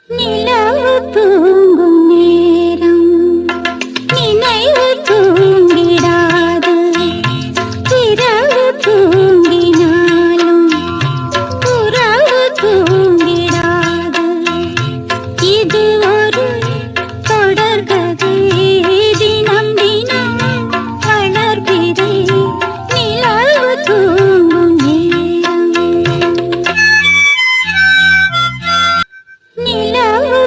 நிலவு தூங்கும் நேரம் நினைவு தூங்கிடாது. இரவு தூங்கினாலும் உறவு தூங்கிடாது. இது ஒரு தொடர்கதை, தினம் தினம் வளர்பிறை நிலவு தூங்கும் நேரம். நிலவு